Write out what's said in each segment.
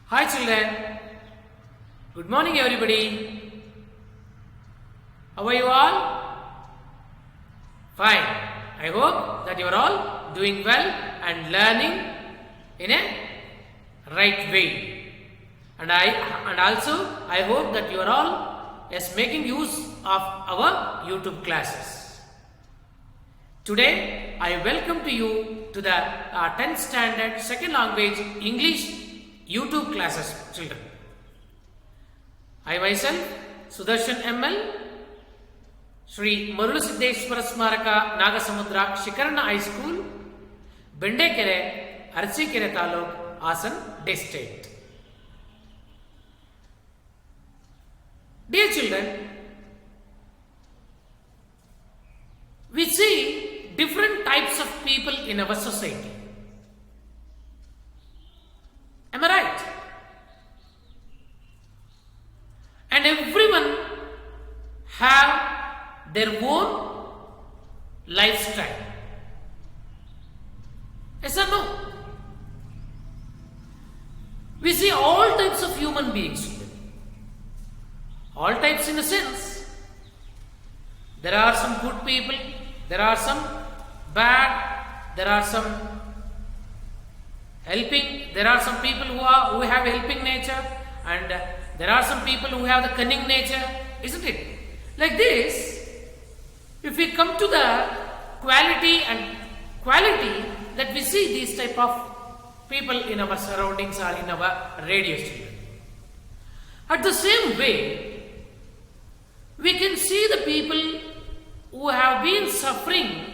Hi children, good morning everybody. How are you all? Fine. I hope that you are all doing well and learning in a right way. And also I hope that you are all making use of our YouTube classes. Today I welcome to you to the 10th standard second language English YouTube classes, children. I myself, Sudarshan ML, Sri Marulasiddeshwara Smaraka Nagasamudra Shikarana High School, Bendekere, Archikere Taluk, Hassan District. Dear children, we see different types of people in our society. Am I right? And everyone have their own lifestyle. Yes or no? We see all types of human beings. All types in a sense. There are some good people, there are some bad, there are some helping, there are some people who have helping nature, and there are some people who have the cunning nature, isn't it? Like this, if we come to the quality that we see these type of people in our surroundings or in our radio studio. At the same way, we can see the people who have been suffering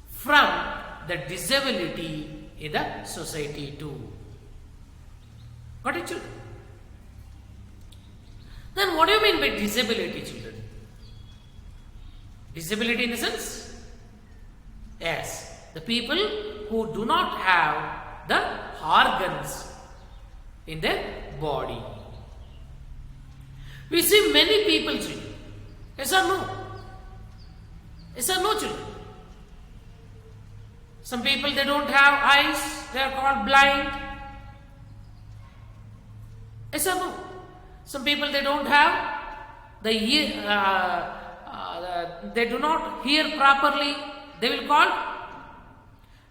from the disability in the society too. Got it, children? Then what do you mean by disability, children? Disability in the sense? Yes, the people who do not have the organs in their body. We see many people, children. Yes or no? Yes or no, children? Some people, they don't have eyes, they are called blind. Yes or no? Some people, they don't have the ear, they do not hear properly, they will call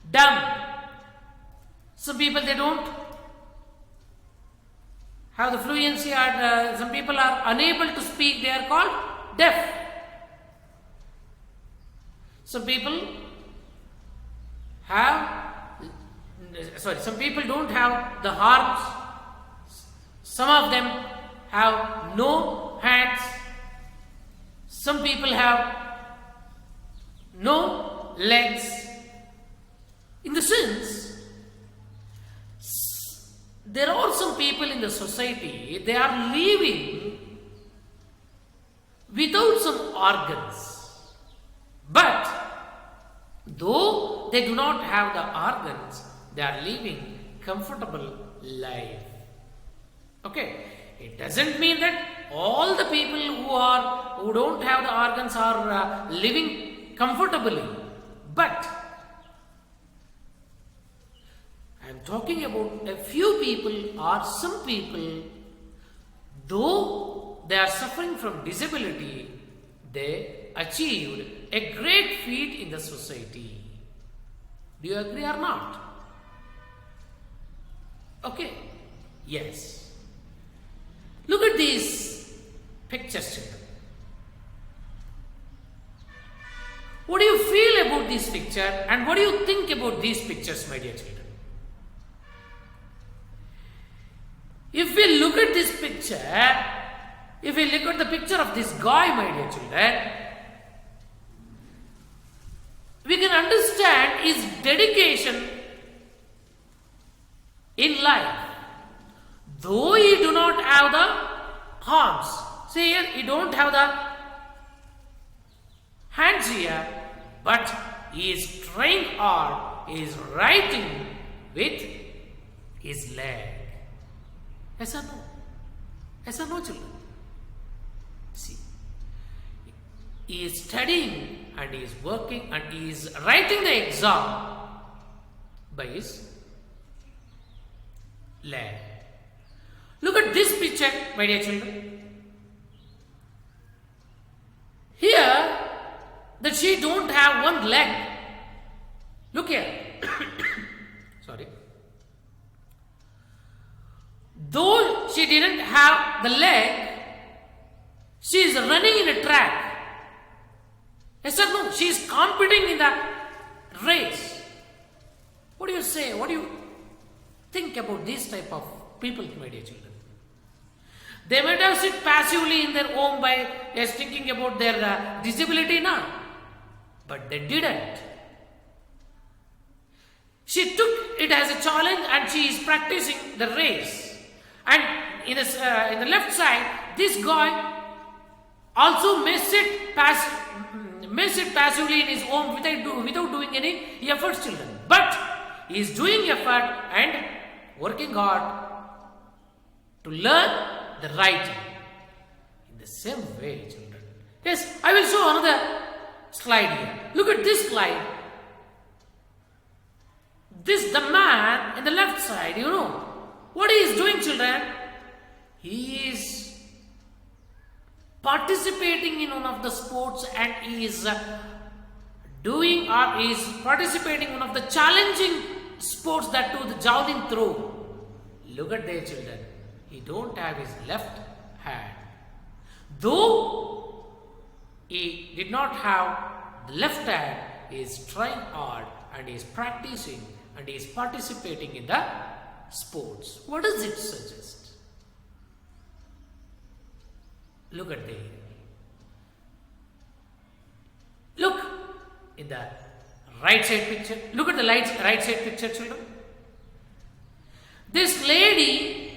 dumb. Some people, they don't have the fluency, or some people are unable to speak, they are called deaf. Some people some people don't have the arms. Some of them have no hands. Some people have no legs. In the sense, there are some people in the society, they are living without some organs. But though they do not have the organs, they are living comfortable life. Okay, it doesn't mean that all the people who don't have the organs are living comfortably, but I am talking about a few people or some people, though they are suffering from disability, they achieved a great feat in the society. Do you agree or not? Okay. Yes. Look at these pictures, children. What do you feel about this picture, and what do you think about these pictures, my dear children? If we look at this picture, if we look at the picture of this guy, my dear children, we can understand his dedication in life. Though he do not have the arms, see here, he don't have the hands here, but he is trying hard, he is writing with his leg. Yes or no? Yes or no, children? See, he is studying and he is working and he is writing the exam by his leg. Look at this picture, my dear children. Here, that she don't have one leg. Look here. Sorry. Though she didn't have the leg, she is running in a track. Yes or no? She is competing in the race. What do you say? What do you think about this type of people, my dear children? They might have sit passively in their home by just thinking about their disability now. But they didn't. She took it as a challenge and she is practicing the race. And in the left side, this guy also may sit passively in his home without doing any efforts, children. But he is doing effort and working hard to learn the writing. In the same way, children. Yes, I will show another slide here. Look at this slide. The man in the left side, what he is doing, children? He is participating in one of the sports and he is participating in one of the challenging sports, that too, the javelin throw. Look at their children. He don't have his left hand. Though he did not have the left hand, he is trying hard and he is practicing and he is participating in the sports. What does it suggest? Look at the look in the right side picture. Look at the right side picture, children. This lady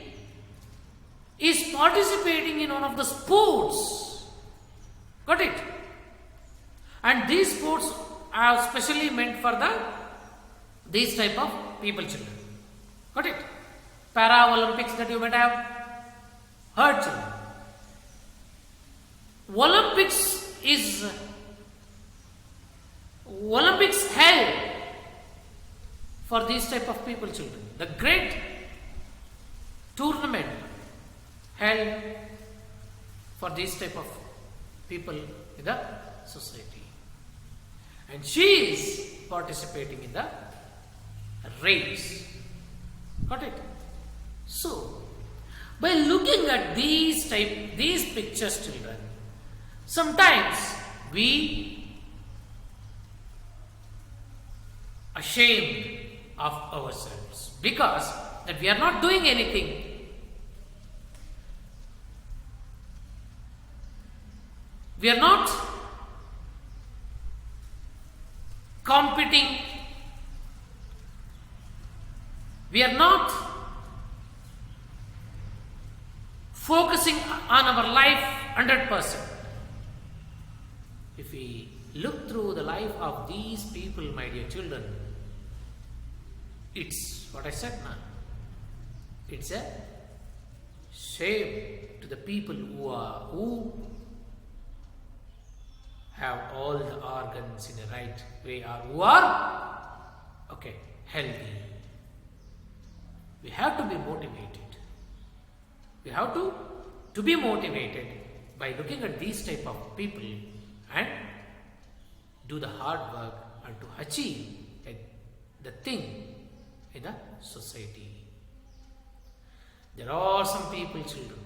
is participating in one of the sports. Got it? And these sports are specially meant for these type of people, children. Got it? Para-Olympics that you might have heard, children. Olympics held for these type of people, children. The great tournament held for these type of people in the society. And she is participating in the race. Got it? So, by looking at these pictures, children, sometimes we ashamed of ourselves because that we are not doing anything. We are not competing. We are not focusing on our life 100%. If we look through the life of these people, my dear children, it's what I said now. It's a shame to the people who have all the organs in the right way or who are healthy. We have to be motivated. We have to be motivated by looking at these type of people and do the hard work and to achieve the thing in the society. There are some people, children.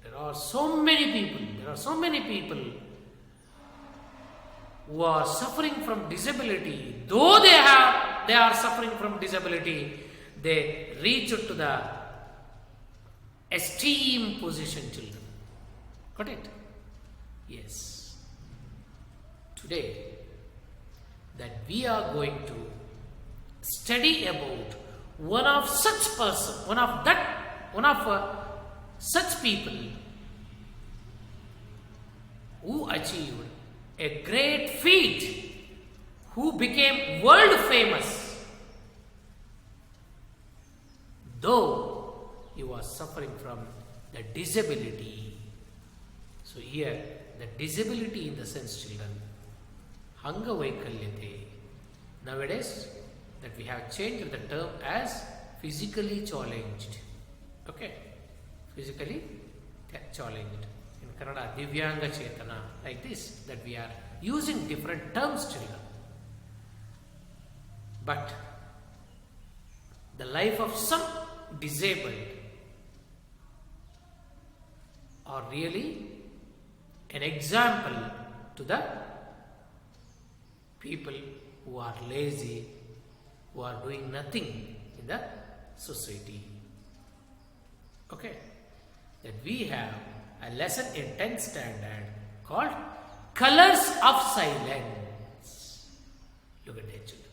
There are so many people who are suffering from disability. Though they are suffering from disability, they reach to the esteemed position, children. Got it? Yes. Today, that we are going to study about one of such people who achieved a great feat, who became world famous, though he was suffering from the disability. So here, the disability in the sense, children, Angavaikalyate. Nowadays, that we have changed the term as physically challenged. Okay, physically challenged. In Kannada, Divyanga Chetana, like this, that we are using different terms, children. But the life of some disabled are really an example to the people who are lazy, who are doing nothing in the society. Okay, that we have a lesson in 10th standard called Colors of Silence. Look at that, children.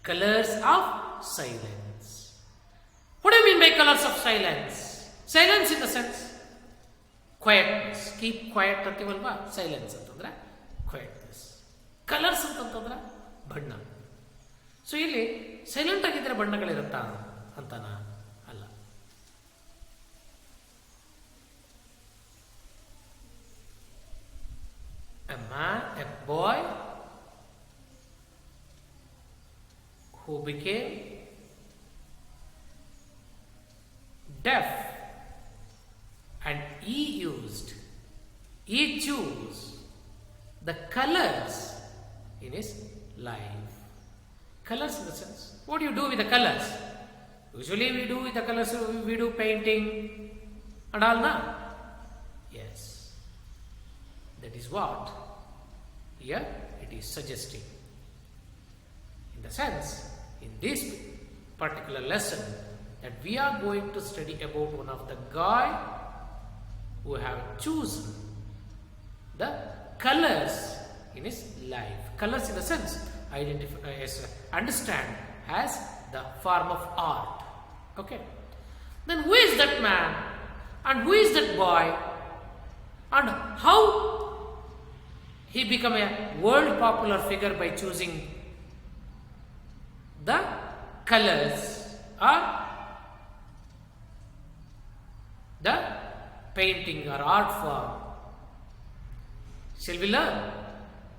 Colors of silence. What do you mean by colors of silence? Silence in the sense quietness. Keep quiet antivalva. Silence antandre quietness. Colors antandre ಬಣ್ಣ. So ಇಲ್ಲಿ silent ಆಗಿದ್ರೆ ಬಣ್ಣಗಳಿರುತ್ತಾ ಅಂತಾನ? ಅಲ್ಲ. A boy who became deaf and he chose the colors in his life. Colors in the sense, what do you do with the colors? Usually we do with the colors, we do painting and all, na? Yes. That is what here it is suggesting. In the sense, in this particular lesson, that we are going to study about one of the guy who have chosen the colors in his life. Colors in the sense, understand as the form of art. Okay. Then who is that man and who is that boy and how he become a world popular figure by choosing the colors or the painting or art form? Shall we learn?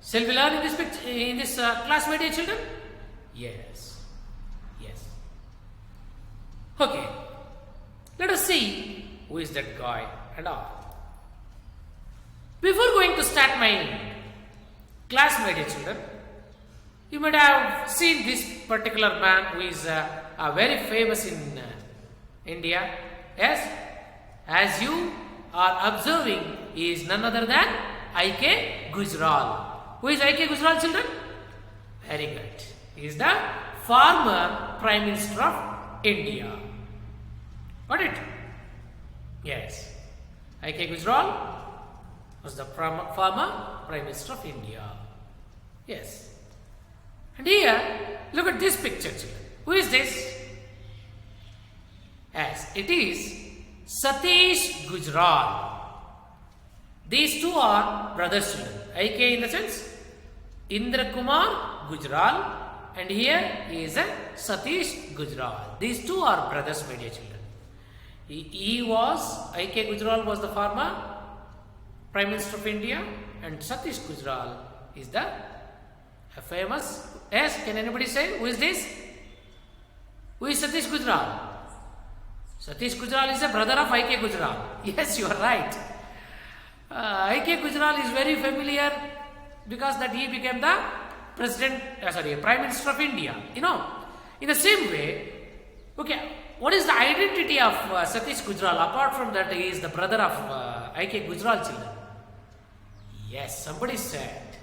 Shall we learn in this class, my dear children? Yes. Yes. Okay. Let us see who is that guy and all. Before going to start my class, my dear children, you might have seen this particular man who is very famous in India. Yes? As you are observing, he is none other than I.K. Gujral. Who is I.K. Gujral, children? Very good. He is the former Prime Minister of India. Got it? Yes. I.K. Gujral was the former Prime Minister of India. Yes. And here, look at this picture, children. Who is this? Yes, it is Satish Gujral. These two are brothers, children. I.K. in the sense Indra Kumar Gujral, and here he is a Satish Gujral. These two are brothers, my dear children. I.K. Gujral was the former Prime Minister of India, and Satish Gujral is the famous. Yes, can anybody say who is this? Who is Satish Gujral? Satish Gujral is a brother of I.K. Gujral. Yes, you are right. I.K. Gujral is very familiar because that he became the Prime Minister of India. You know, in the same way, okay, what is the identity of Satish Gujral? Apart from that, he is the brother of I.K. Gujral, children. Yes, somebody said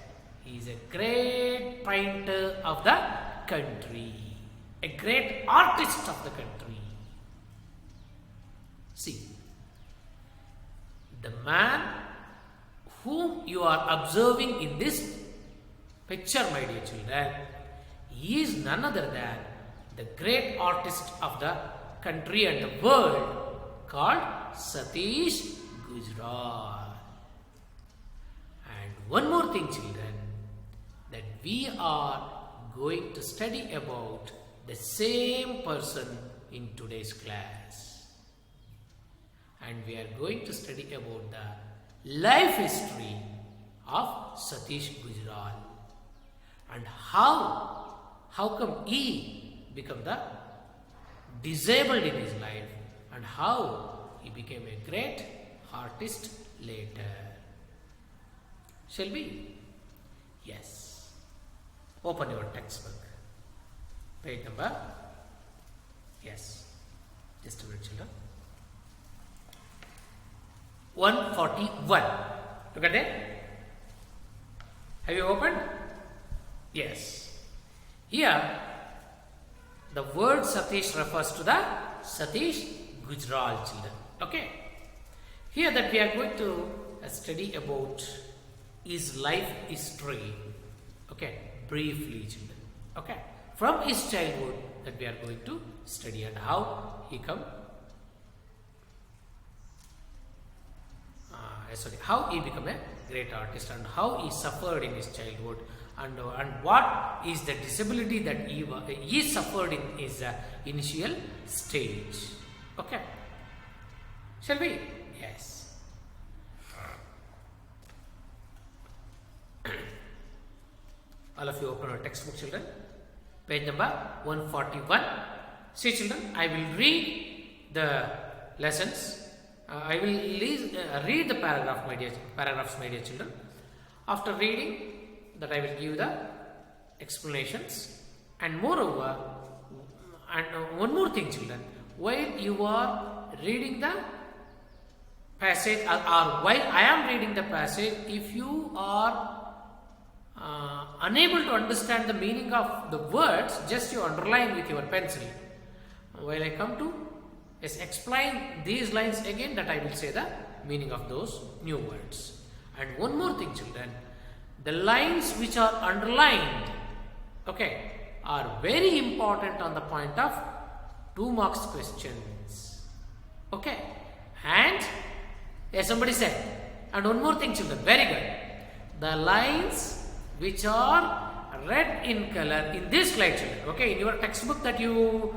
he is a great painter of the country, a great artist of the country. See, the man whom you are observing in this picture, my dear children, he is none other than the great artist of the country and the world called Satish Gujral. And one more thing, children, that we are going to study about the same person in today's class. And we are going to study about the life history of Satish Gujral and how come he become the disabled in his life and how he became a great artist later. Shall we? Yes. Open your textbook. Page number. Yes. Just a minute, children. 141. Look at it. Have you opened? Yes. Here, the word Satish refers to the Satish Gujral, children. Okay. Here that we are going to study about his life history. Okay. Briefly, children. Okay. From his childhood that we are going to study and how he how he became a great artist and how he suffered in his childhood and what is the disability that he suffered in his initial stage. Okay. Shall we? Yes. All of you open your textbook, children. Page number 141. See, children, I will read the lessons. I will read the paragraphs, my dear children. After reading that, I will give the explanations. And moreover, one more thing, children, while you are reading the passage or while I am reading the passage, if you are unable to understand the meaning of the words, just you underline with your pencil. While I come to explain these lines again, that I will say the meaning of those new words. And one more thing, children, the lines which are underlined, okay, are very important on the point of 2 marks questions. Okay. And yes, somebody said, and one more thing, children, very good. The lines which are red in color in this slide, children. Okay, in your textbook that you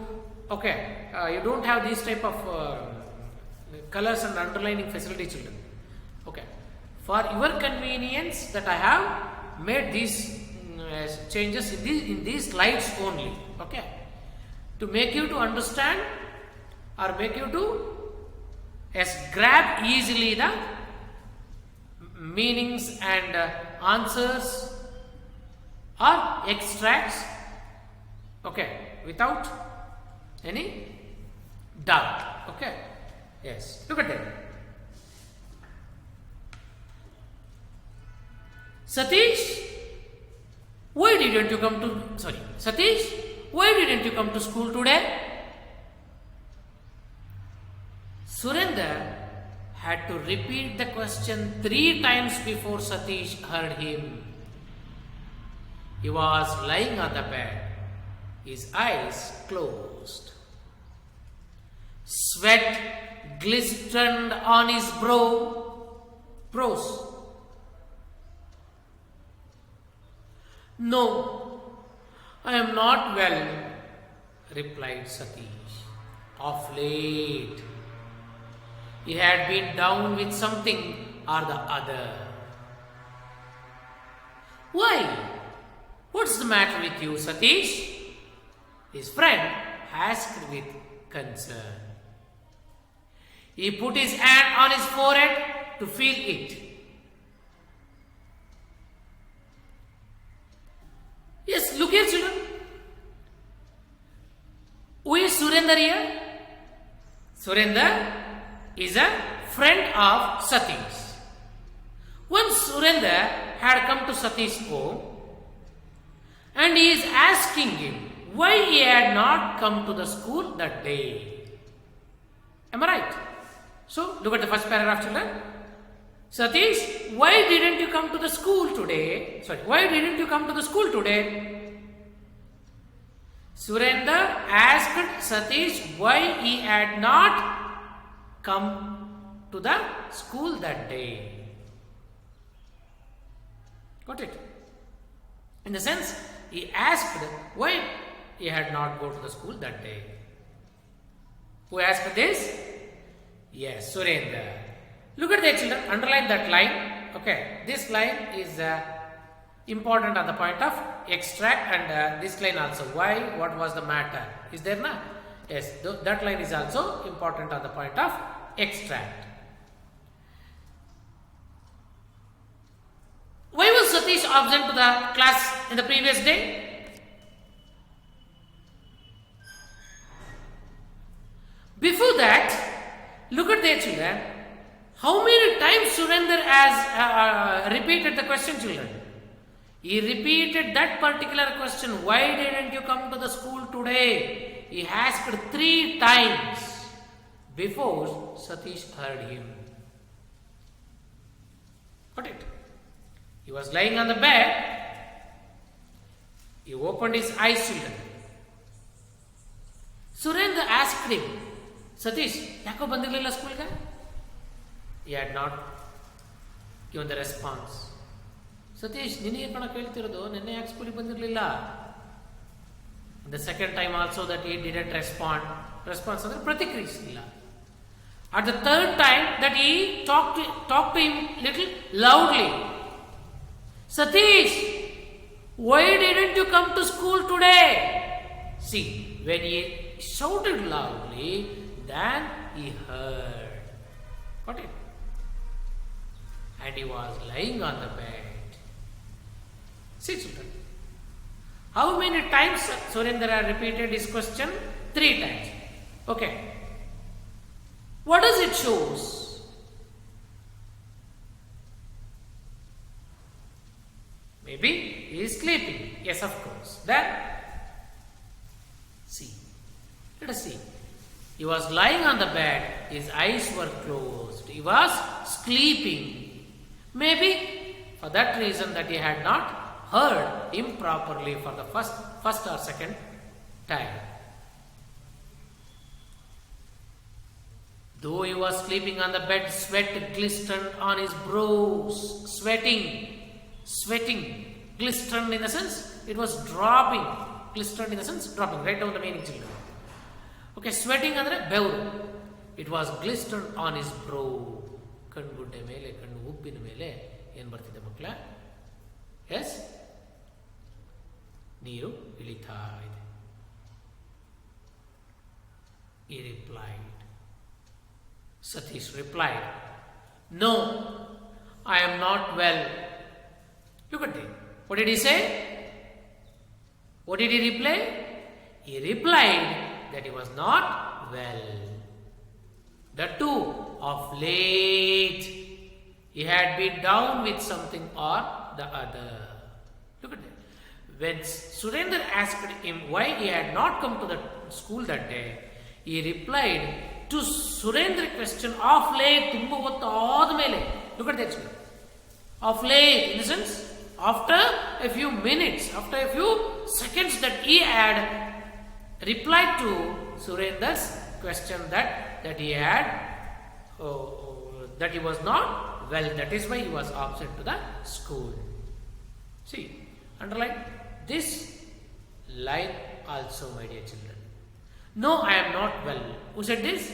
you don't have these type of colors and underlining facility, children. Okay, for your convenience that I have made these changes in these slides only. Okay, to make you to understand or make you to grab easily the meanings and answers or extracts, okay, without any doubt. Okay. Yes. Look at that. Satish, why didn't you come to school today? Surendra had to repeat the question 3 times before Satish heard him. He was lying on the bed, his eyes closed. Sweat glistened on his brows. No, I am not well, replied Satish. Of late, he had been down with something or the other. Why? What's the matter with you, Satish? His friend asked with concern. He put his hand on his forehead to feel it. Yes, look here, children. Who is Surendra here? Surendra is a friend of Satish. Once Surendra had come to Satish's home and he is asking him why he had not come to the school that day. Am I right? So, look at the first paragraph, children. Satish, why didn't you come to the school today? Why didn't you come to the school today? Surendra asked Satish why he had not come to the school that day. Got it? In the sense, he asked why he had not go to the school that day. Who asked this? Yes, Surendra. Look at that, children. Underline that line. Okay, this line is important on the point of extract, and this line also. Why? What was the matter? Is there na? Yes, that line is also important on the point of extract. Why was Satish absent to the class in the previous day? Before that, look at their children. How many times Surender has repeated the question, children? He repeated that particular question. Why didn't you come to the school today? He asked 3 times before Satish heard him. Got it? He was lying on the bed. He opened his eyes, children. Surendra asked him, Satish, yako bandirilla school ka? He had not given the response. Satish, ninige kana keltirodu, nenne yak school bandirilla. The second time also that he didn't respond. Response andre pratikriyisilla. At the third time that he talked to him little loudly. Satish, why didn't you come to school today? See, when he shouted loudly, then he heard. Got it? And he was lying on the bed. See, children. How many times Surendra repeated his question? 3 times. Okay. What does it shows? Maybe he is sleeping. Yes, of course. Then, see. Let us see. He was lying on the bed. His eyes were closed. He was sleeping. Maybe for that reason that he had not heard him properly for the first or second time. Though he was sleeping on the bed, sweat glistened on his brows. Sweating, glistened in the sense, it was dropping. Glistened in the sense, dropping. Write down the meaning, children. Okay, sweating andre bevaru. It was glistened on his brow. Kandgudde mele, kandu uppina mele, ಏನು ಬರ್ತಿದೆ ಮಕ್ಕಳ? Yes? ನೀರು ಇಳಿತಾ ಇದೆ. He replied. Satish replied, no, I am not well. Look at it. What did he say? What did he reply? He replied that he was not well. The two of late he had been down with something or the other. Look at that. When Surendra asked him why he had not come to the school that day, he replied to Surendra's question of late, tumba gottaada mele. Look at that. Of late, in the sense, after a few minutes, after a few seconds that he had replied to Surendra's question that he had, that he was not well, that is why he was absent to the school. See, underline this line also, my dear children. No, I am not well. Who said this?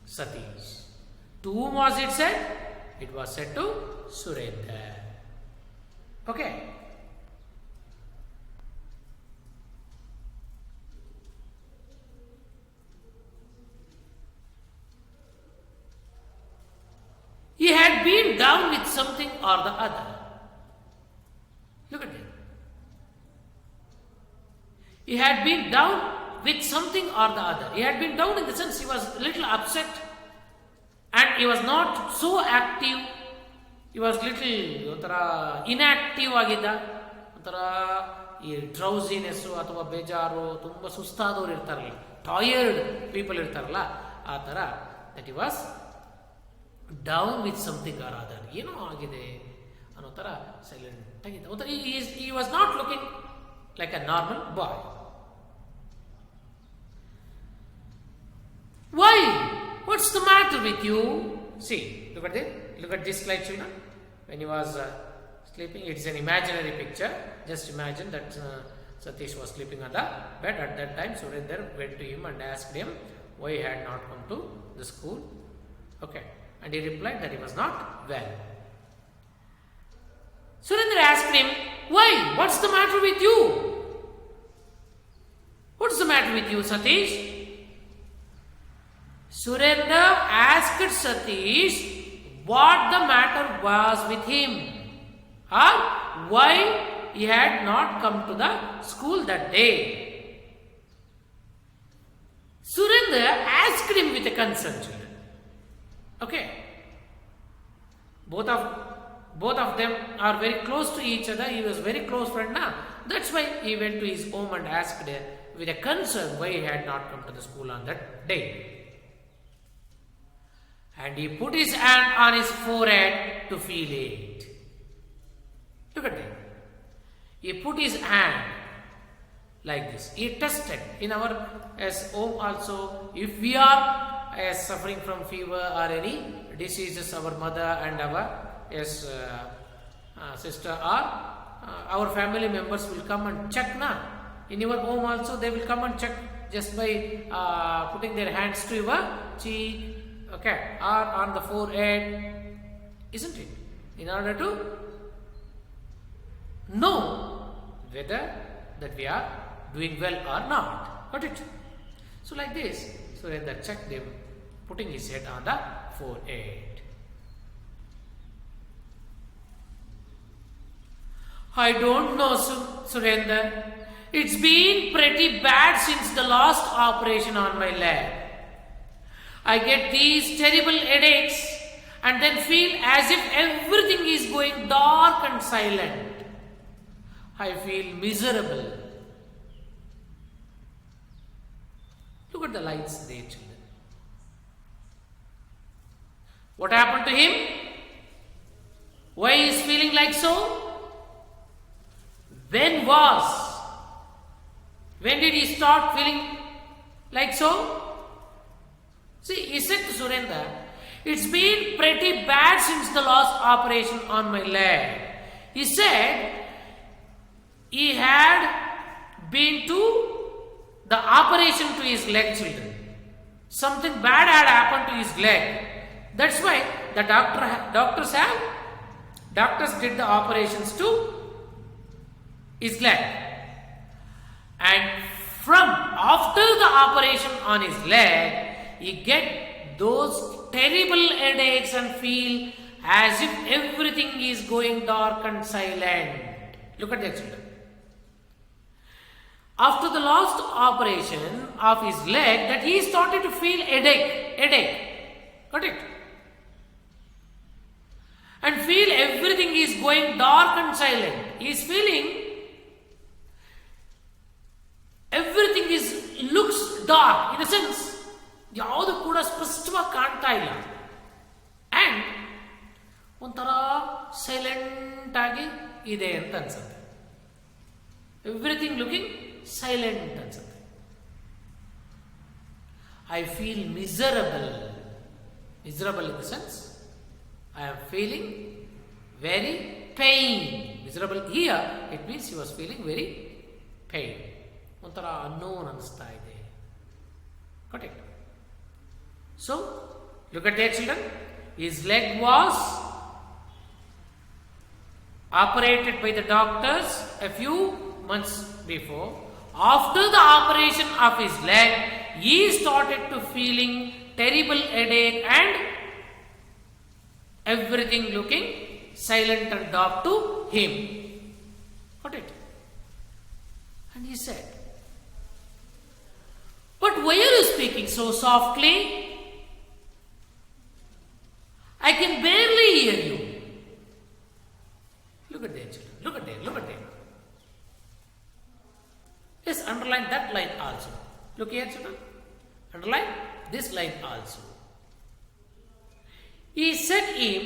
Satish. To whom was it said? It was said to Surendra. Okay. He had been down with something or the other. Look at it. He had been down with something or the other. He had been down in the sense he was a little upset and he was not so active. He was little inactive agida. Drowsiness ಅಥವಾ ಬೇಜಾರು ತುಂಬ ಸುಸ್ತಾದವರು ಇರ್ತಾರಲ್ಲ, tired people ಇರ್ತಾರಲ್ಲ, ಆ ಥರ that he was down with something or other, ಏನೋ ಆಗಿದೆ ಅನ್ನೋ ಥರ ಸೈಲೆಂಟ್ ಆಗಿದೆ. ಒಂಥರ ಈ was not looking like a normal boy. Why? What's the matter with you? See, look at this. Look at this slide, children. When he was sleeping, it is an imaginary picture. Just imagine that Satish was sleeping on the bed. At that time, Surendra went to him and asked him why he had not come to the school. Okay. And he replied that he was not well. Surendra asked him, why? What's the matter with you? What's the matter with you, Satish? Surendra asked Satish what the matter was with him, or why he had not come to the school that day. Surendra asked him with a concern, children. Okay. Both of them are very close to each other. He was very close friend now. That's why he went to his home and asked with a concern why he had not come to the school on that day. And he put his hand on his forehead to feel it. Look at that. He put his hand like this. He tested. In our as home also, if we are suffering from fever or any diseases, our mother and our sister or our family members will come and check now. In your home also they will come and check just by putting their hands to your cheek, okay, or on the forehead, isn't it? In order to know whether that we are doing well or not. Got it? So like this, Surendra checked them, putting his head on the forehead. I don't know, Surendra. It's been pretty bad since the last operation on my leg. I get these terrible headaches and then feel as if everything is going dark and silent. I feel miserable. Look at the lights there, children. What happened to him? Why he is feeling like so? When did he start feeling like so? See, he said to Surendra, it's been pretty bad since the last operation on my leg. He said he had been to the operation to his leg, children. Something bad had happened to his leg. That's why the doctors did the operations to his leg. And from after the operation on his leg, he get those terrible headaches and feel as if everything is going dark and silent. Look at that, children. After the last operation of his leg, that he started to feel headache. Got it? And feel everything is going dark and silent. He is feeling everything looks dark, in a sense, ಯಾವುದು ಕೂಡ ಸ್ಪಷ್ಟವಾಗಿ ಕಾಣ್ತಾ ಇಲ್ಲ. And ಒಂಥರ silent ಆಗಿ ಇದೆ ಅಂತ ಅನ್ಸುತ್ತೆ. ಎವ್ರಿಥಿಂಗ್ ಲುಕಿಂಗ್ ಸೈಲೆಂಟ್ ಅನ್ಸುತ್ತೆ. I feel miserable in the sense I am feeling very pain. Miserable here, it means he was feeling very pain. ಒಂಥರ ಅನ್ನೋನ್ ಅನಿಸ್ತಾ ಇದೆ. Got it? So, look at that, children. His leg was operated by the doctors a few months before. After the operation of his leg, he started to feeling terrible headache and everything looking silent and dark to him. Got it? And he said, but why are you speaking so softly? I can barely hear you. Look at that, children. Look at that. Yes, underline that line also. Look here, children. Underline this line also. He said him,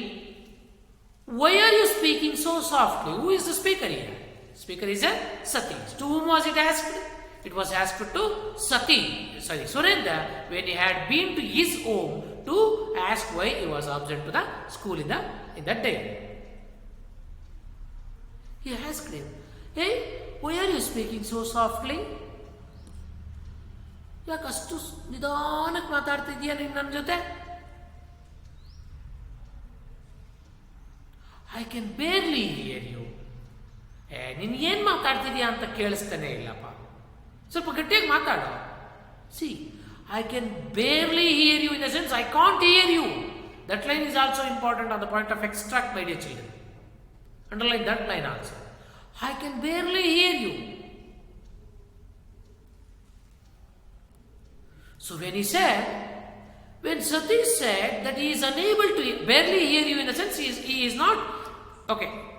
why are you speaking so softly? Who is the speaker here? Speaker is a Satish. To whom was it asked? It was asked to Surendra, when he had been to his home to ask why he was absent to the school in that day. He asked him, hey, why are you speaking so softly? ಯಾಕೆ ಅಷ್ಟು ನಿಧಾನಕ್ಕೆ ಮಾತಾಡ್ತಿದ್ದೀಯ ನೀನು ನನ್ನ ಜೊತೆ? I can barely hear you. ನೀನು ಏನು ಮಾತಾಡ್ತಿದ್ದೀಯಾ ಅಂತ ಕೇಳಿಸ್ತಾನೆ ಇಲ್ಲಪ್ಪ, ಸ್ವಲ್ಪ ಗಟ್ಟಿಯಾಗಿ ಮಾತಾಡು. See, I can barely hear you, in the sense I can't hear you. That line is also important on the point of extract, my dear children. Underline that line also. I can barely hear you. So when Satish said that he is unable to barely hear you, in the sense he is not,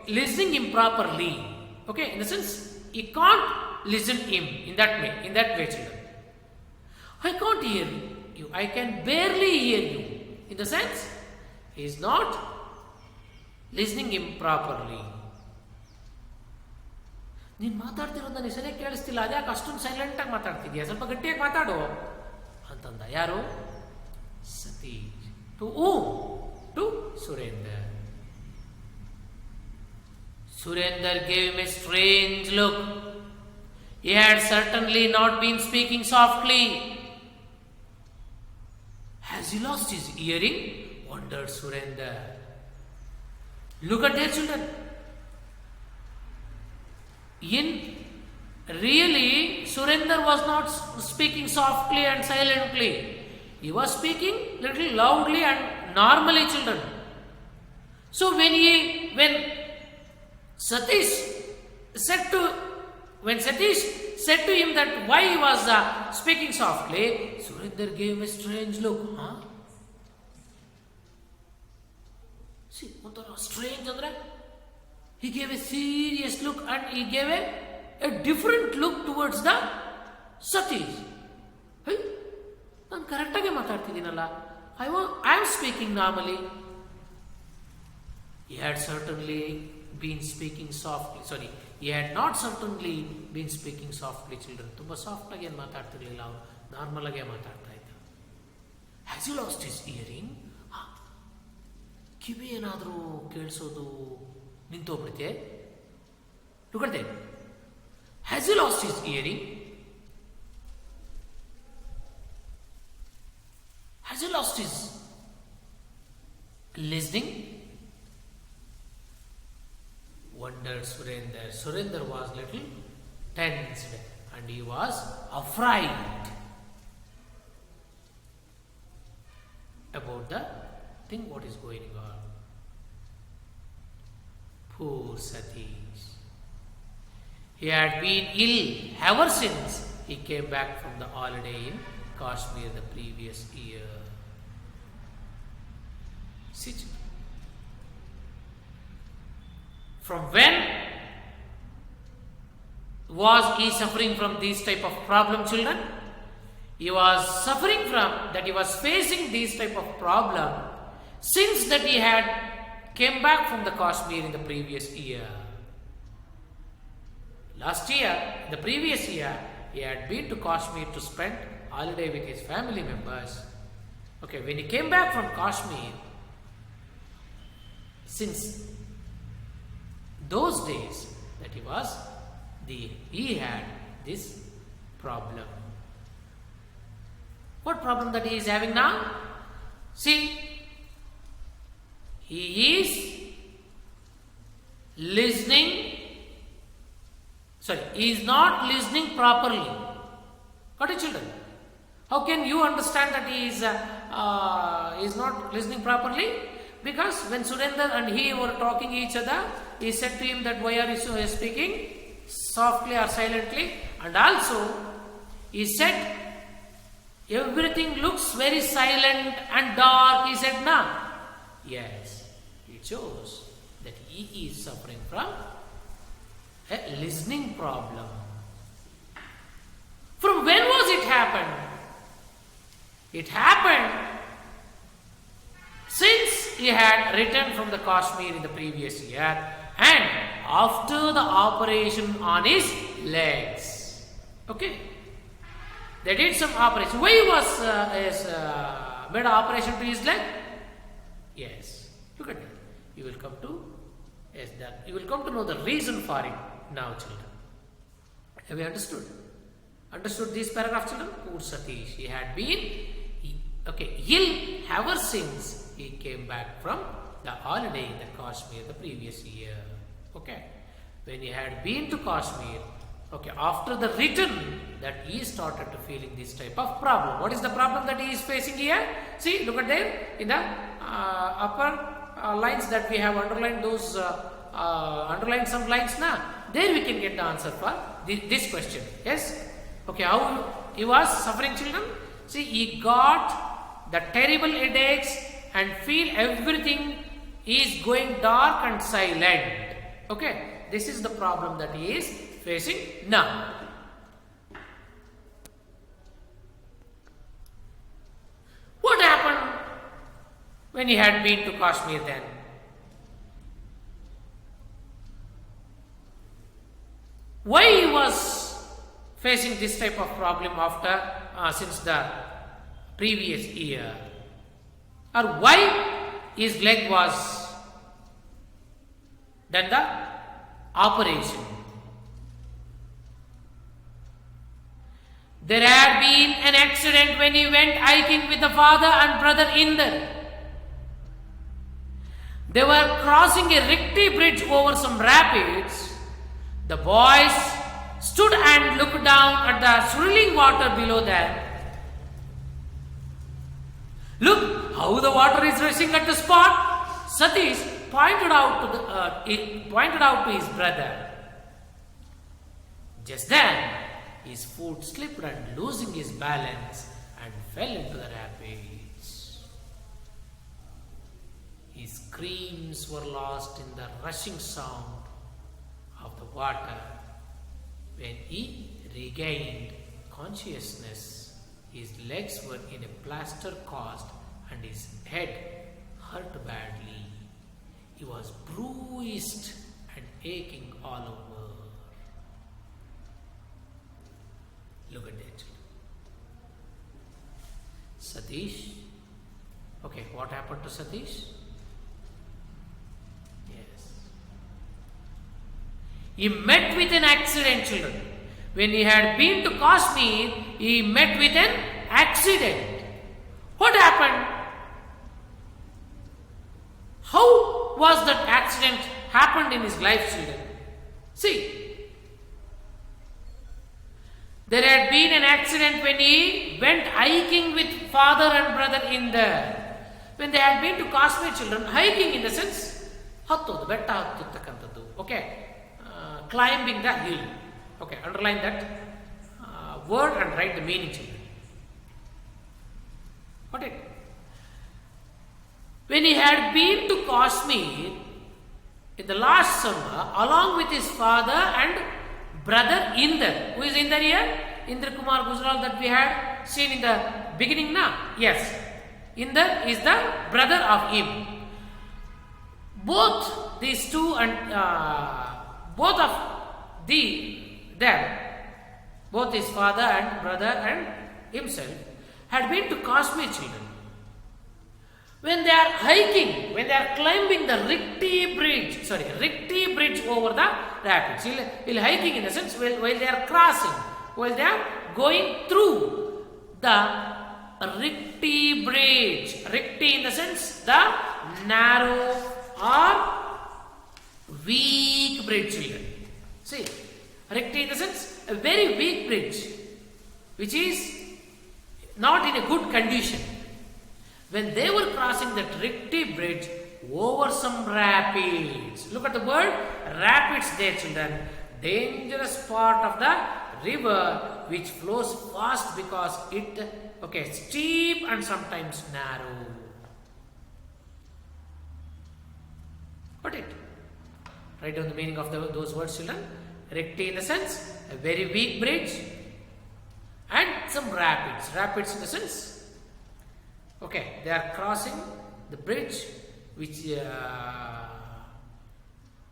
listening improperly. In the sense he can't listen him in that way, children. I can't hear you. I can barely hear you. In the sense, he is not listening improperly. ನೀನು ಮಾತಾಡ್ತಿರೋದು ನನಗೆ ಸರಿಯಾಗಿ ಕೇಳಿಸ್ತಿಲ್ಲ, ಅದ್ಯಾಕೆ ಅಷ್ಟೊಂದು ಸೈಲೆಂಟಾಗಿ ಮಾತಾಡ್ತಿದ್ಯಾ, ಸ್ವಲ್ಪ ಗಟ್ಟಿಯಾಗಿ ಮಾತಾಡು ಅಂತಂದ. ಯಾರು? Satish. To Surender. Surender gave him a strange look. He had certainly not been speaking softly. Has he lost his hearing? Wondered Surender. Look at their children. Really, Surender was not speaking softly and silently. He was speaking little loudly and normally, children. So when Satish said to him that why he was speaking softly, Surender gave him a strange look. See, strange andre? He gave a serious look and he gave a different look towards the Satish. Hey, ನಾನು ಕರೆಕ್ಟಾಗಿ ಮಾತಾಡ್ತಿದ್ದೀನಲ್ಲ, I am speaking normally. He had certainly been speaking softly. Sorry, he had not certainly been speaking softly, children. ತುಂಬ soft ಆಗಿ ಏನು ಮಾತಾಡ್ತಿರ್ಲಿಲ್ಲ, ಅವನು normal ಆಗೇ ಮಾತಾಡ್ತಾ ಇದ್ದ. Has he lost his hearing? ಕಿವಿ ಏನಾದರೂ ಕೇಳಿಸೋದು ನಿಂತೋಗ್ಬಿಡುತ್ತೆ. Look at that. Has he lost his hearing? Has he lost his listening? Wondered Surender. Surender was little tensed and he was afraid about the thing what is going on. Poor Satish. He had been ill ever since he came back from the holiday in Kashmir the previous year. From when was he suffering from this type of problem, children? He was suffering from that, he was facing this type of problem since that he had came back from the Kashmir in the previous year. Last year, the previous year, he had been to Kashmir to spend holiday with his family members. When he came back from Kashmir, since those days that he had this problem. What problem that he is having now? See, he is he is not listening properly. Got it, children? How can you understand that he is not listening properly? Because when Surender and he were talking each other, he said to him that why are you speaking softly or silently? And also, he said, everything looks very silent and dark. He said, no. Yes, it shows that he is suffering from a listening problem. From when was it happened? It happened since he had returned from the Kashmir in the previous year and after the operation on his legs. They did some operation. Why was made an operation to his leg? Yes, look at it. You will come to know the reason for it now, children. Have you understood? Understood this paragraph, children? Poor Satish. He had been ill ever since he came back from the holiday in the Kashmir the previous year. When he had been to Kashmir, Okay, after the return, that he started to feeling this type of problem. What is the problem that he is facing here? See, look at there in the upper lines that we have underlined, those underlined some lines now. There we can get the answer for this question. Yes? Okay, how he was suffering, children? See, he got the terrible headaches and feel everything is going dark and silent. Okay, this is the problem that he is facing now. What happened when he had been to Kashmir then? Why he was facing this type of problem after since the previous year? Or why his leg was done the operation? There had been an accident when he went hiking with the father and brother Inder. They were crossing a rickety bridge over some rapids. The boys stood and looked down at the swirling water below them. Look how the water is rushing at the spot. Satish pointed out to his brother. Just then, his foot slipped and losing his balance and fell into the rapids. His screams were lost in the rushing sound of the water. When he regained consciousness, his legs were in a plaster cast and his head hurt badly. He was bruised and aching all over. Look at that. Satish. Okay, what happened to Satish? Yes. He met with an accident, children. When he had been to Kashmir, he met with an accident. What happened? How was that accident happened in his life, children? See, there had been an accident when he went hiking with father and brother Inder. When they had been to Kashmir, children, hiking in the sense, hattodu, betta hattuttakantaddu. Okay, climbing the hill. Okay, underline that word and write the meaning, children. Got it? When he had been to Kashmir in the last summer, along with his father and brother Inder. Who is Inder here? Inder Kumar Gujral that we had seen in the beginning now. Yes. Inder is the brother of him. Both these two and both of them, both his father and brother and himself had been to Kashmir, children. When they are hiking, when they are climbing the Rickety Bridge over the rapids. While hiking in the sense, while they are crossing, while they are going through the Rickety Bridge. Rickety in the sense, the narrow or weak bridge, children. See, Rickety in the sense, a very weak bridge, which is not in a good condition. When they were crossing that Rickety Bridge over some rapids. Look at the word rapids there, children. Dangerous part of the river which flows fast because it steep and sometimes narrow. Got it? Write down the meaning of those words, children. Rickety in the sense, a very weak bridge, and some rapids. Rapids in the sense, okay, they are crossing the bridge, which the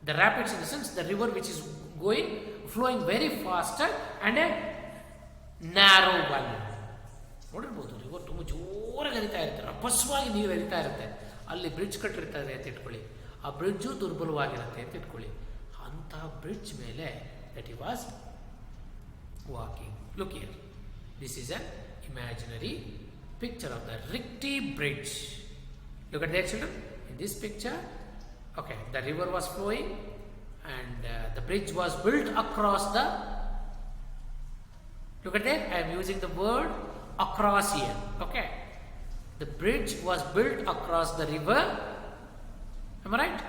rapids in the sense, the river which is flowing very faster and a narrow one. ನೋಡಿರ್ಬೋದು, river ತುಂಬ ಜೋರಾಗಿ ಹರಿತಾ ಇರುತ್ತೆ, ರಭಸವಾಗಿ ನೀರು ಹರಿತಾ ಇರುತ್ತೆ. ಅಲ್ಲಿ bridge ಕಟ್ಟಿರ್ತಾರೆ ಅಂತ ಇಟ್ಕೊಳ್ಳಿ, ಆ ಬ್ರಿಡ್ಜು ದುರ್ಬಲವಾಗಿರುತ್ತೆ ಅಂತ ಇಟ್ಕೊಳ್ಳಿ. ಅಂತಹ ಬ್ರಿಡ್ಜ್ ಮೇಲೆ that he was walking. Look here, this is an imaginary picture of the Rickety Bridge. Look at that, children. In this picture, okay, the river was flowing and the bridge was built across the Look at that. I am using the word across here. Okay. The bridge was built across the river. Am I right?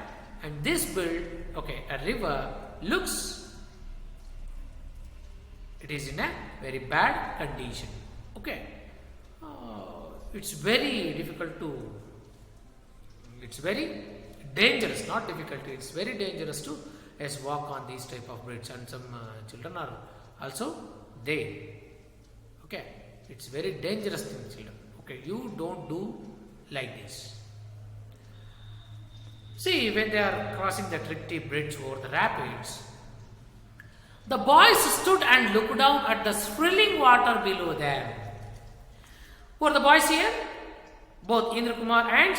And this a river looks, it is in a very bad condition. Okay. It's very difficult to, it's very dangerous, not difficult, it's very dangerous to walk on these type of bridges, and some children are also there. Okay. It's very dangerous thing, children. Okay. You don't do like this. See, when they are crossing the tricky bridge over the rapids, the boys stood and looked down at the swirling water below them. Who are the boys here? Both Indra Kumar and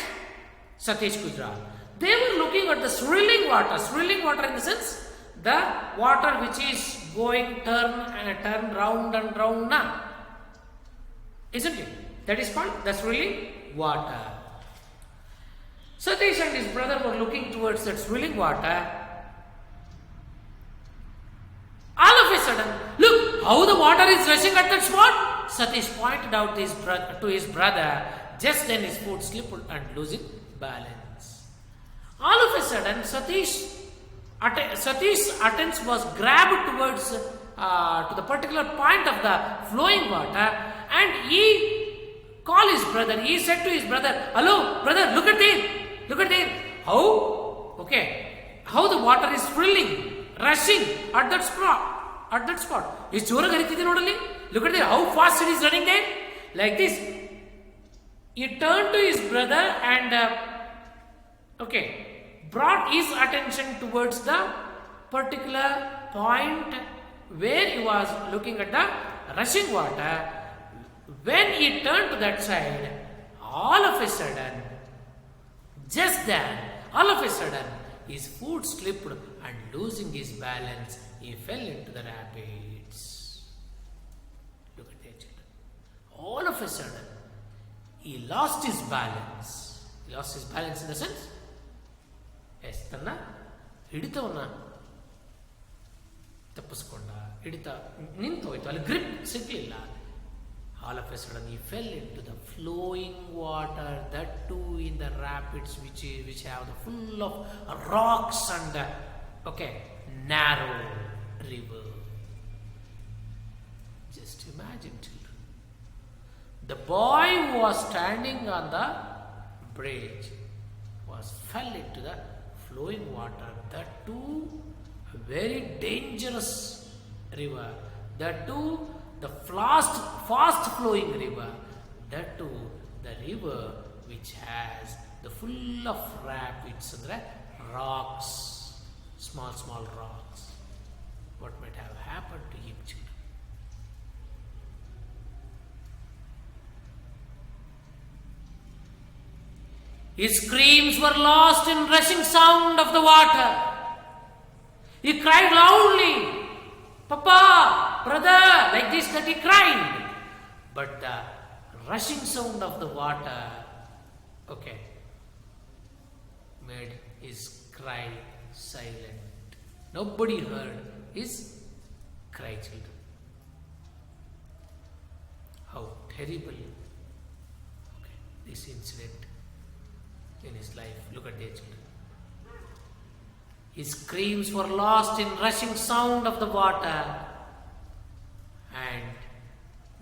Satish Gujral. They were looking at the swirling water. Swirling water in the sense, the water which is going turn round and round now. Isn't it? That is called the swirling water. Satish and his brother were looking towards that swirling water. All of a sudden, look how the water is rushing at that spot. Satish pointed out to his brother. Just then his foot slipped and losing balance. All of a sudden, Satish's attention was grabbed towards to the particular point of the flowing water, and he called his brother. He said to his brother, "Hello, brother, look at there. How the water is swirling, rushing at that spot. It's jora garitide nodali. Look at there, how fast it is running there. Like this." He turned to his brother and brought his attention towards the particular point where he was looking at the rushing water. When he turned to that side, all of a sudden, his foot slipped and losing his balance, he fell into the rapids. Look at that, children. All of a sudden, he lost his balance. He lost his balance in the sense, yes, tanna ಹಿಡಿತವನ್ನ ತಪ್ಪಿಸ್ಕೊಂಡ, ಹಿಡಿತ ನಿಂತೋಯ್ತು, ಅಲ್ಲಿ grip ಸಿಗ್ಲಿಲ್ಲ. All of a sudden he fell into the flowing water, that too in the rapids which have the full of rocks and narrow river. Just imagine, children. The boy who was standing on the bridge fell into the flowing water, that too a very dangerous river, that too the fast flowing river, that too the river which has the full of rapids and rocks, small rocks. What might have happened to him, children? His screams were lost in rushing sound of the water. He cried loudly, "Papa, brother," like this, that he cried. But the rushing sound of the water, made his cry silent. Nobody heard his cry, children. How terrible this incident in his life. Look at that, children. His screams were lost in rushing sound of the water, and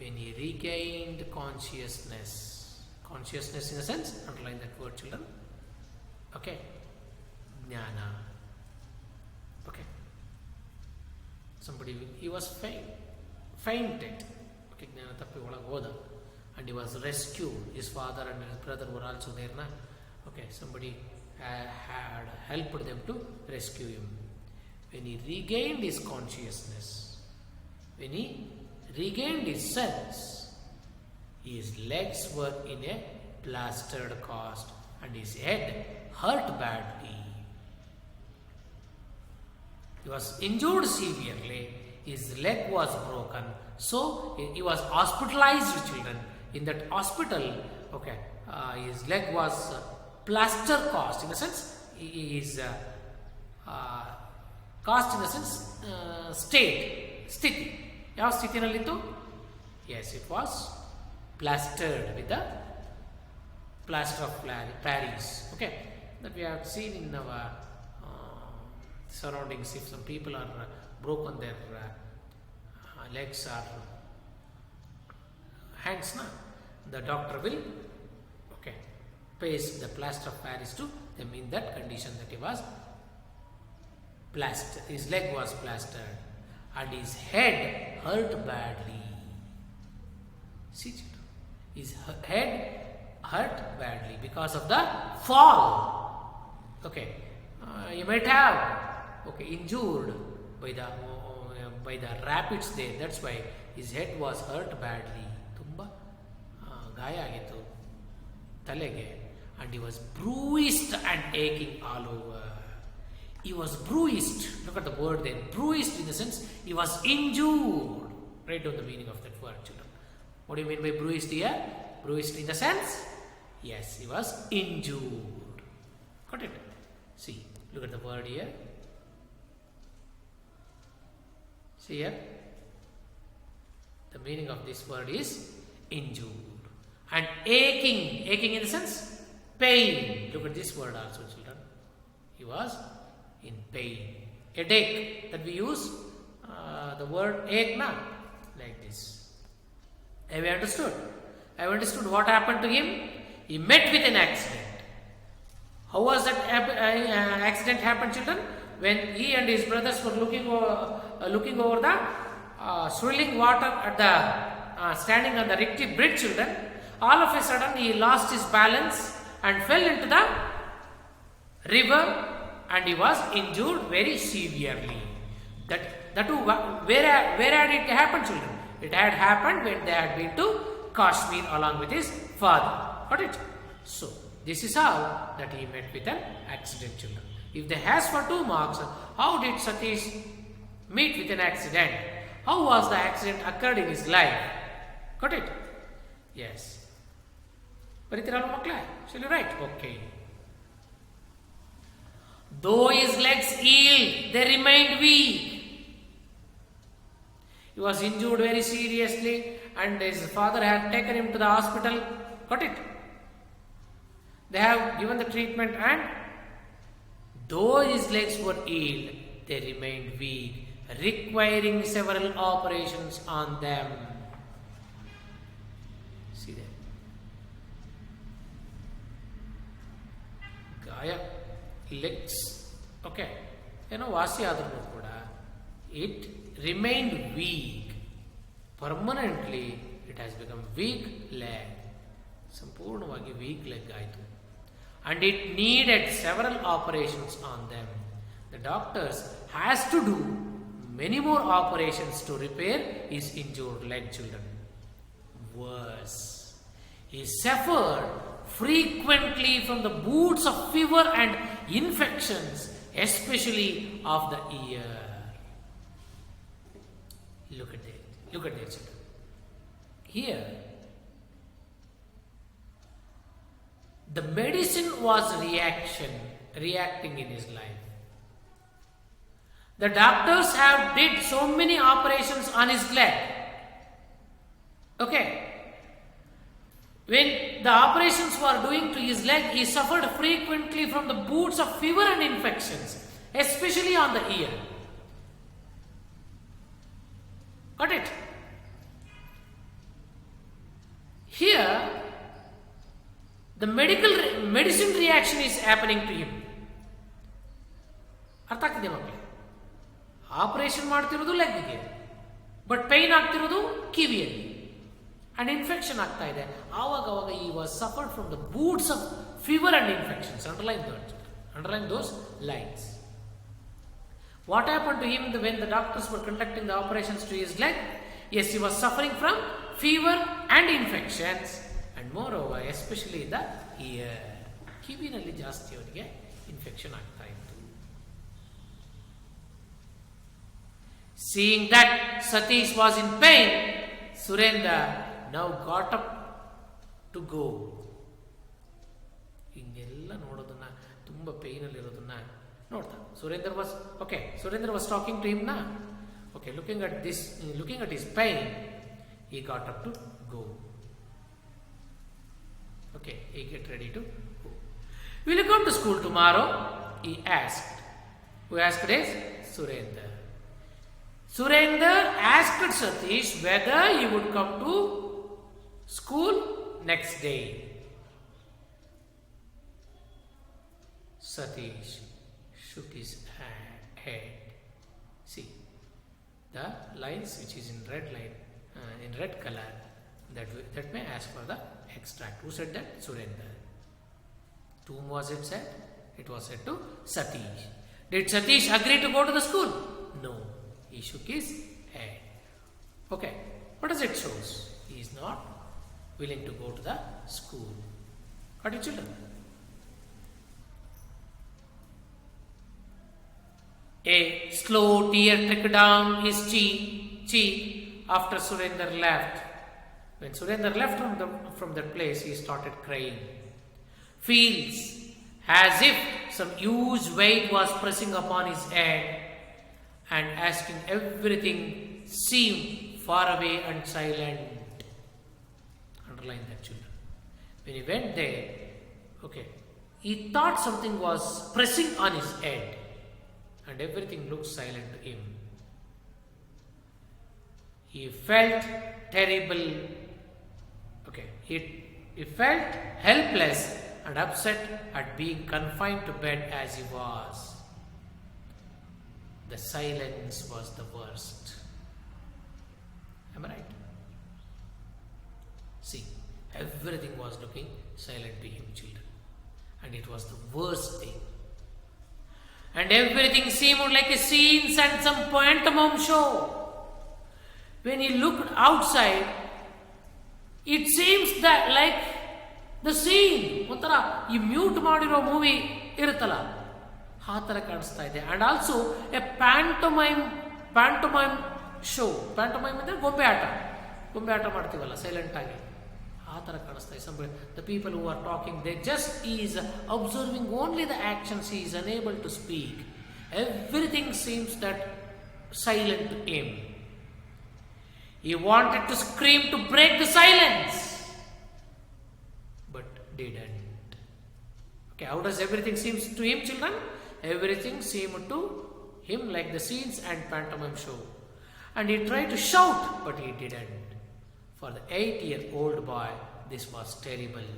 when he regained consciousness in a sense, underline that word, children. Jnana. He was fainted. Jnana tappi olaga hoda, and he was rescued. His father and his brother were also there na. Somebody had helped them to rescue him. When he regained his consciousness, when he regained his sense, his legs were in a plastered cast and his head hurt badly. He was injured severely. His leg was broken. So he was hospitalized, children. In that hospital, his leg was plaster cast, in a sense, he is cast in a sense, ಸ್ಥಿತಿ. ಯಾವ ಸ್ಥಿತಿನಲ್ಲಿತ್ತು? Yes, it was plastered with the plaster of Paris. Okay, that we have seen in our surroundings. If some people are broken their legs or hands, the doctor will paste the plaster of Paris to them in that condition that he was plastered. His leg was plastered and his head hurt badly. See, his head hurt badly because of the fall. Okay, he might have injured by the rapids there. That's why his head was hurt badly. Tumba ಗಾಯ ಆಗಿತ್ತು ತಲೆಗೆ. And he was bruised and aching all over. He was bruised. Look at the word there. Bruised in the sense he was injured. Write down the meaning of that word, children. What do you mean by bruised here? Bruised in the sense? Yes, he was injured. Got it? See, look at the word here. See here. The meaning of this word is injured. And aching. Aching in the sense? Pain. Look at this word also, children. He was in pain. Headache that we use the word ache now, like this. Have you understood? Have you understood what happened to him? He met with an accident. How was that accident happened, children? When he and his brothers were looking over the swirling water at the standing on the Rickety Bridge, children, all of a sudden he lost his balance and fell into the river, and he was injured very severely. That too, where had it happened, children? It had happened when they had been to Kashmir along with his father. Got it? So, this is how that he met with an accident, children. If they ask for 2 marks, how did Satish meet with an accident? How was the accident occurred in his life? Got it? Yes. Shall you write? Okay. Though his legs healed, they remained weak. He was injured very seriously and his father had taken him to the hospital. Got it? They have given the treatment, and though his legs were healed, they remained weak, requiring several operations on them. See there. Gaya, legs. Okay. Vasi adru kuda, it remained weak. Permanently, it has become weak leg. Sampurnavagi weak leg aitu. And it needed several operations on them. The doctors has to do many more operations to repair his injured leg, children. Worse, he suffered frequently from the bouts of fever and infections, especially of the ear. Look at that. Look at that, children. Here, the medicine was reacting in his life. The doctors have did so many operations on his leg. Okay. When the operations were doing to his leg, he suffered frequently from the bouts of fever and infections, especially on the ear. Got it? Here, the medicine reaction is happening to him. ಅರ್ಥ ಆಗ್ತಿದೆ ಮಕ್ಕಳೇ? Operation ಮಾಡ್ತಿರೋದು ಲೆಗ್ಗೆ, but pine ಆಗ್ತಿರೋದು ಕಿವಿಯಲ್ಲಿ, and infection ಆಗ್ತಾ ಇದೆ. ಆವಾಗ ಈ was suffered from the boots of fever and infections. Underline those lines. What happened to him when the doctors were conducting the operations to his leg? Yes, he was suffering from fever and infections, and moreover, especially the ear. ಕಿವಿನಲ್ಲಿ ಜಾಸ್ತಿ ಅವರಿಗೆ infection ಆಗ್ತಾ ಇತ್ತು. Seeing that Satish was in pain, Surendra now got up to go. ಹಿಂಗೆಲ್ಲ ನೋಡೋದನ್ನ, ತುಂಬ ಪೇಯ್ನಲ್ಲಿ ಇರೋದನ್ನ ನೋಡ್ತಾ Surendra was talking to him now. Okay, looking at his pain, he got up to go. Okay, he get ready to go. Will you come to school tomorrow? He asked. Who asked is? Surendra. Surendra asked Satish whether he would come to school next day. Satish shook his head. See, the lines which is in red line, in red color, that may ask for the extract. Who said that? Surendra. To whom was it said? It was said to Satish. Did Satish agree to go to the school? No. He shook his head. Okay. What does it show? He is not willing to go to the school. Got it, children? A slow tear trickled down his cheek after Surendra left. When Surendra left from that place, he started crying. Feels as if some huge weight was pressing upon his head and asking everything seemed far away and silent. Underline that, children. When he went there, okay, he thought something was pressing on his head and everything looked silent to him. He felt terrible. Okay, he felt helpless and upset at being confined to bed as he was. The silence was the worst. Am I right? See, everything was looking silent to him, children. And it was the worst thing. And everything seemed like a scene and some pantomime show. When he looked outside, it seems that like the scene, ಈ mute ಮಾಡಿರೋ movie ಇರುತ್ತಲ್ಲ ಆ ಥರ ಕಾಣಿಸ್ತಾ ಇದೆ. And also a pantomime show. Pantomime ಅಂದರೆ ಗೊಂಬೆ ಆಟ ಮಾಡ್ತೀವಲ್ಲ ಸೈಲೆಂಟ್ ಆಗಿ, ಆ ಥರ ಕಾಣಿಸ್ತಾ ಇದೆ. The people who are talking, they just is observing only the actions, he is unable to speak. Everything seems that silent to him. He wanted to scream to break the silence, but didn't. Okay, how does everything seem to him, children? Everything seemed to him like the scenes and pantomime show. And he tried to shout, but he didn't. For the 8-year-old boy, this was terrible.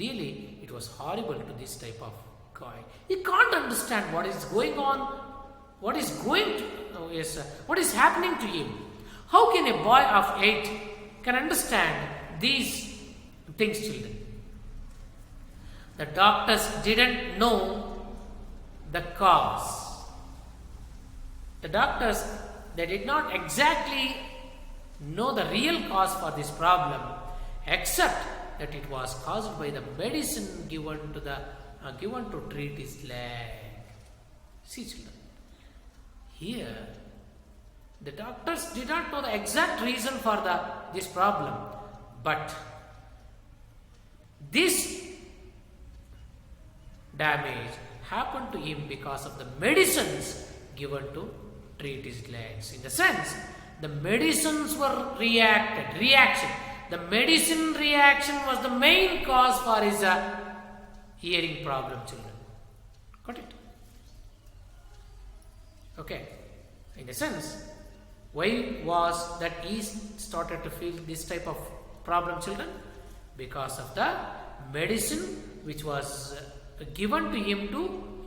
Really, it was horrible to this type of guy. He can't understand what is going on, what is happening to him. How can a boy of 8 can understand these things, children? The doctors didn't know the cause. The doctors, they did not exactly know the real cause for this problem, except that it was caused by the medicine given to treat his leg. See, children, here the doctors did not know the exact reason for this problem, but this damage happened to him because of the medicines given to treat his legs. In the sense, the medicines were reaction. The medicine reaction was the main cause for his hearing problem, children. Got it? Okay. In a sense, why was that he started to feel this type of problem, children? Because of the medicine which was given to him to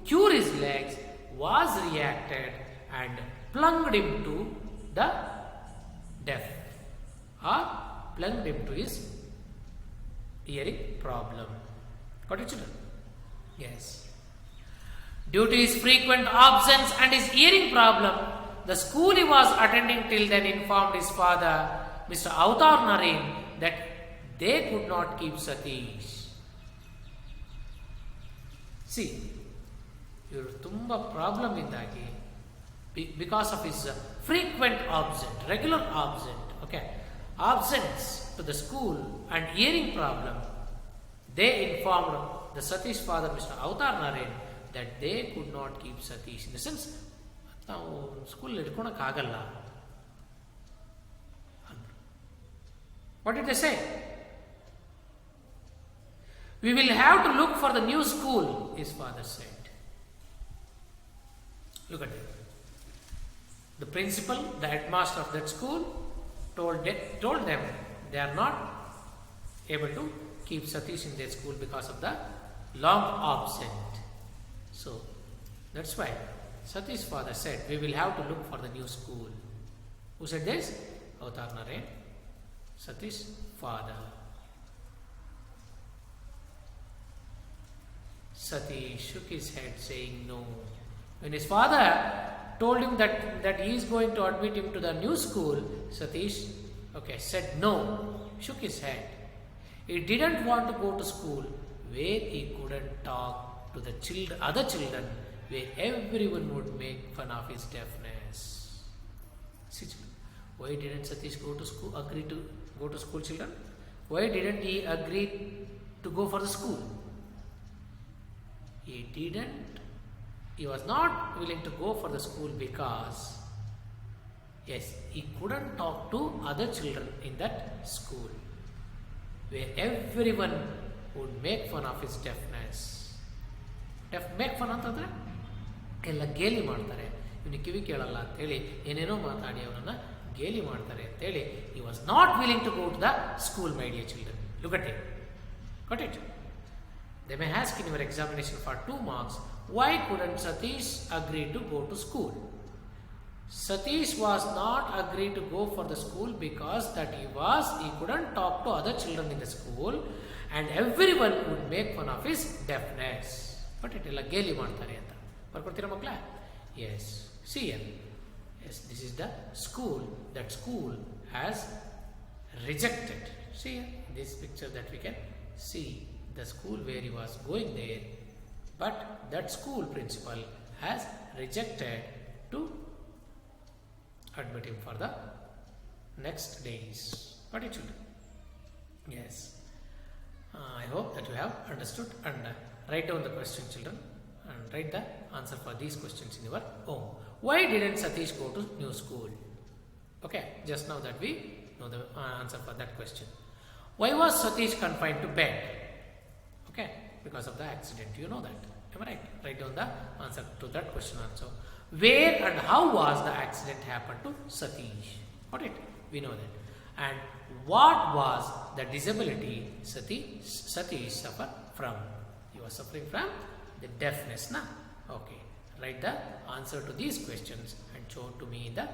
cure his legs was reacted and plunged him to the deaf, or plunged him to his hearing problem. Got it, children? Yes. Due to his frequent absence and his hearing problem, the school he was attending till then informed his father, Mr. Avatar Naren, that they could not keep Satish. See, your tumba problem indagi, because of his frequent regular absence to the school and hearing problem, they informed the Satish father, Mr. Avatar Naren, that they could not keep Satish. In the sense, ನಾವು school ಇಟ್ಕೊಳಕ್ಕಾಗಲ್ಲ. What did they say? We will have to look for the new school, his father said. Look at it. The principal, the headmaster of that school, told them they are not able to keep Satish in their school because of the long absent. So that's why Satish's father said, we will have to look for the new school. Who said this? Avatar Naren, Satish's father. Satish shook his head saying no. When his father told him that he is going to admit him to the new school, Satish said no, shook his head. He didn't want to go to school where he couldn't talk to the other children, where everyone would make fun of his deafness. See, why didn't Satish agree to go to school, children? Why didn't he agree to go for the school? He was not willing to go for the school because, yes, he couldn't talk to other children in that school, where everyone would make fun of his deafness. Make fun ಅಂತಂದ್ರೆ ಎಲ್ಲ ಗೇಲಿ ಮಾಡ್ತಾರೆ, ಇವನಿಗೆ ಕಿವಿ ಕೇಳಲ್ಲ ಅಂತೇಳಿ ಏನೇನೋ ಮಾತಾಡಿ ಅವನನ್ನು ಗೇಲಿ ಮಾಡ್ತಾರೆ ಅಂತೇಳಿ. he was not willing to go to the school, my dear children. Look at it. Got it? They may ask in your examination for 2 marks, why couldn't Satish agree to go to school? Satish was not agreed to go for the school because that he couldn't talk to other children in the school and everyone would make fun of his deafness. But it illa geli ಮಾಡ್ತಾರೆ ಅಂತ ಬರ್ಕೊಡ್ತೀರಾ ಮಕ್ಕಳ? Yes, see here. Yes, this is the school. That school has rejected. See here, this picture that we can see the school where he was going there, but that school principal has rejected to admit him for the next days. Got it, children? Yes. I hope that you have understood, and write down the question, children, and write the answer for these questions in your home. Why didn't Satish go to new school? Okay, just now that we know the answer for that question. Why was Satish confined to bed? Okay, because of the accident. You know that. Am I right? Write down the answer to that question also. Where and how was the accident happened to Satish? Got it? We know that. And what was the disability Satish suffered from? He was suffering from the deafness, na? Okay. Write the answer to these questions and show to me in the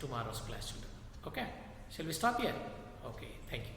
tomorrow's class, children. Okay. Shall we stop here? Okay. Thank you.